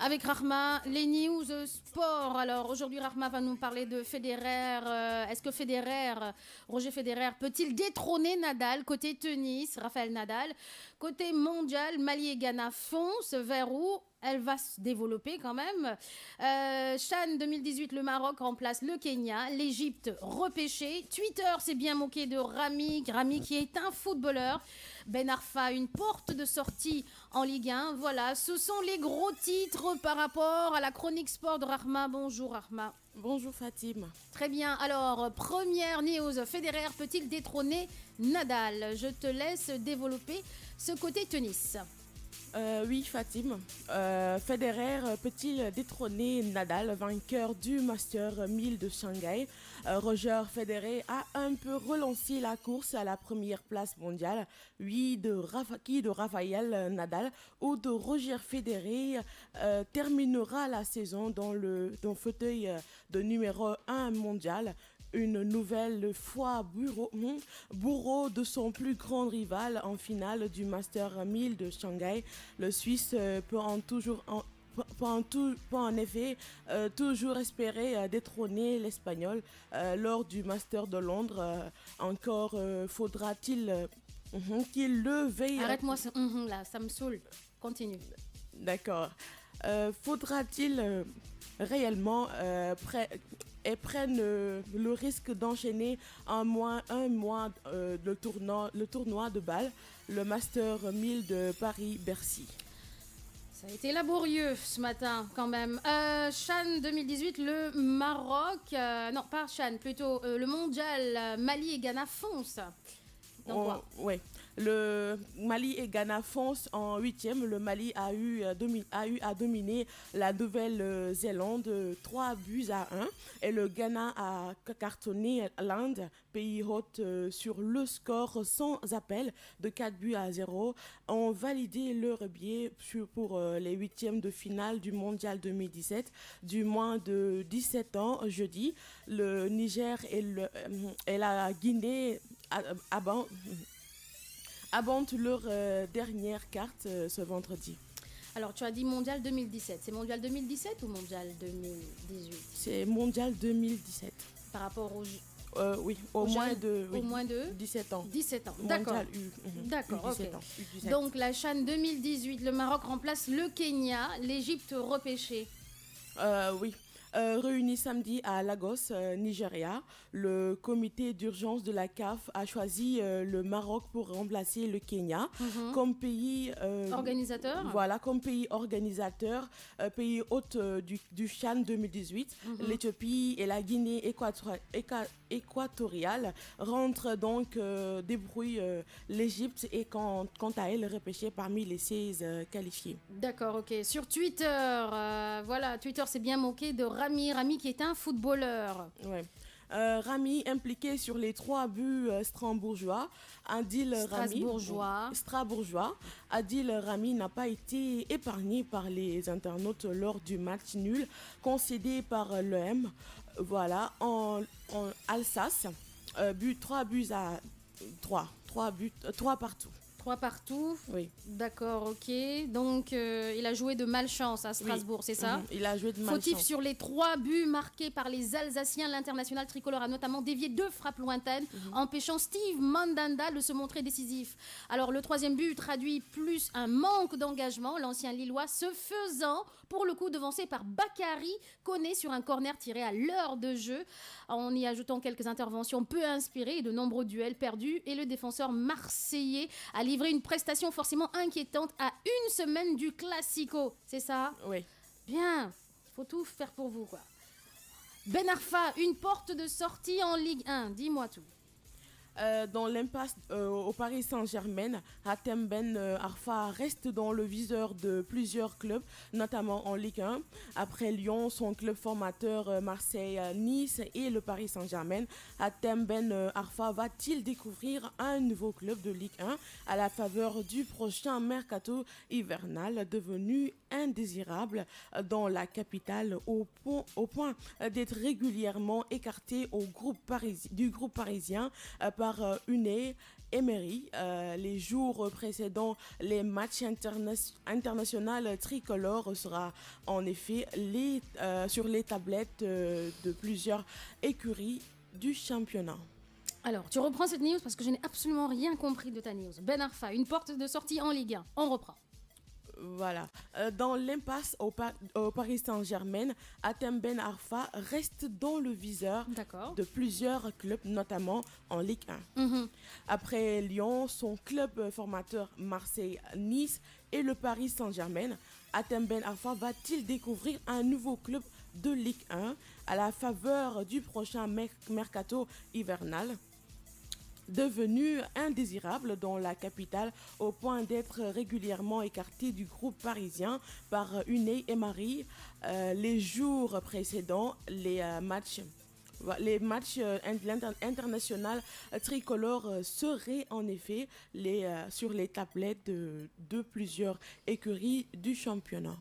avec Rahma, les news sport. Alors aujourd'hui, Rahma va nous parler de Federer. Est-ce que Roger Federer, peut-il détrôner Nadal côté tennis, Rafael Nadal? Côté mondial, Mali et Ghana foncent vers où? Elle va se développer quand même. Chan 2018, le Maroc remplace le Kenya. L'Égypte repêchée. Twitter s'est bien moqué de Rami qui est un footballeur. Ben Arfa, une porte de sortie en Ligue 1. Voilà, ce sont les gros titres par rapport à la chronique sport de Rahma. Bonjour Rahma. Bonjour Fatim. Très bien, alors première news, Federer peut-il détrôner Nadal? Je te laisse développer ce côté tennis. Oui Fatim, Federer peut-il détrôner Nadal, vainqueur du Master 1000 de Shanghai? Roger Federer a un peu relancé la course à la première place mondiale. Oui, de Rafael Nadal ou de Roger Federer terminera la saison dans le fauteuil de numéro 1 mondial. Une nouvelle fois bourreau de son plus grand rival en finale du Master 1000 de Shanghai. Le Suisse peut en effet toujours espérer détrôner l'Espagnol lors du Master de Londres. Encore faudra-t-il qu'il le veille. Arrête-moi là, ça me saoule. Continue. D'accord. Faudra-t-il réellement prennent le risque d'enchaîner un mois le tournoi de Bâle, le Master 1000 de Paris-Bercy. Ça a été laborieux ce matin quand même. Chan 2018, le Maroc, non pas Chan, plutôt le mondial, Mali et Ghana foncent. Ouais. Le Mali et Ghana foncent en 8e. Le Mali a eu à dominer la Nouvelle-Zélande 3-1 et le Ghana a cartonné l'Inde, pays hôte, sur le score sans appel de 4-0. Ont validé leur billet pour les 8e de finale du Mondial 2017 du moins de 17 ans jeudi. Le Niger et la Guinée abondent leur dernière carte ce vendredi. Alors, tu as dit Mondial 2017. C'est Mondial 2017 ou Mondial 2018? C'est Mondial 2017. Par rapport au... oui, au moins de 17 ans. 17 ans, d'accord. Mondial D'accord, ok. U17. Donc, la CHAN 2018, le Maroc remplace le Kenya, l'Égypte repêchée. Oui. Réuni samedi à Lagos, Nigeria, le comité d'urgence de la CAF a choisi le Maroc pour remplacer le Kenya comme pays organisateur. Voilà, comme pays organisateur, pays hôte du CHAN 2018. L'Éthiopie et la Guinée équatoriale rentrent donc débrouillent l'Égypte et quant à elle repêchée parmi les 16 qualifiés. D'accord, ok. Sur Twitter, voilà, Twitter s'est bien moqué de Rami qui est un footballeur. Ouais. Rami impliqué sur les 3 buts strasbourgeois. Adil Rami n'a pas été épargné par les internautes lors du match nul concédé par l'OM. Voilà, en Alsace, 3 partout. 3 partout. Oui. D'accord, ok. Donc, il a joué de malchance à Strasbourg, c'est ça? Il a joué de malchance. Fautif sur les 3 buts marqués par les Alsaciens. L'international tricolore a notamment dévié 2 frappes lointaines, empêchant Steve Mandanda de se montrer décisif. Alors, le 3e but traduit plus un manque d'engagement. L'ancien Lillois se faisant, pour le coup, devancé par Bakary Koné sur un corner tiré à l'heure de jeu, en y ajoutant quelques interventions peu inspirées et de nombreux duels perdus. Et le défenseur marseillais a livré une prestation forcément inquiétante à une semaine du Classico. C'est ça? Oui. Bien, faut tout faire pour vous, quoi. Ben Arfa, une porte de sortie en Ligue 1. Dis-moi tout. Dans l'impasse au Paris Saint-Germain, Hatem Ben Arfa reste dans le viseur de plusieurs clubs, notamment en Ligue 1. Après Lyon, son club formateur Marseille, Nice et le Paris Saint-Germain, Hatem Ben Arfa va-t-il découvrir un nouveau club de Ligue 1 à la faveur du prochain mercato hivernal devenu indésirable dans la capitale au point d'être régulièrement écarté du groupe parisien par par Unai Emery. Les jours précédents, les matchs internationaux tricolores sera en effet sur les tablettes de plusieurs écuries du championnat. Alors, tu reprends cette news parce que je n'ai absolument rien compris de ta news. Ben Arfa, une porte de sortie en Ligue 1. On reprend. Voilà. Dans l'impasse au Paris Saint-Germain, Hatem Ben Arfa reste dans le viseur de plusieurs clubs, notamment en Ligue 1. Après Lyon, son club formateur Marseille, Nice et le Paris Saint-Germain, Hatem Ben Arfa va-t-il découvrir un nouveau club de Ligue 1 à la faveur du prochain mercato hivernal, devenu indésirable dans la capitale au point d'être régulièrement écarté du groupe parisien par Unai Emery. Les jours précédents, les matchs internationaux tricolores seraient en effet sur les tablettes de plusieurs écuries du championnat.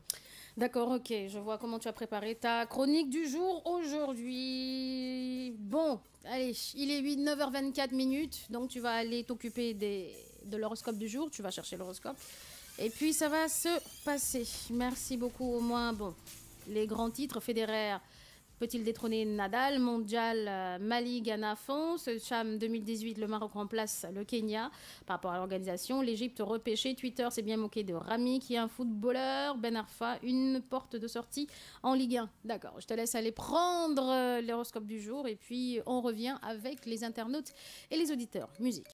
D'accord, ok, je vois comment tu as préparé ta chronique du jour aujourd'hui. Bon, allez, il est 9h24 minutes, donc tu vas aller t'occuper de l'horoscope du jour, tu vas chercher l'horoscope, et puis ça va se passer. Merci beaucoup, au moins, bon, les grands titres, Federer, peut-il détrôner Nadal, mondial, Mali, Ghana, France, Cham 2018, le Maroc remplace le Kenya par rapport à l'organisation, l'Égypte repêché, Twitter s'est bien moqué de Rami qui est un footballeur, Ben Arfa, une porte de sortie en Ligue 1. D'accord, je te laisse aller prendre l'horoscope du jour et puis on revient avec les internautes et les auditeurs. Musique.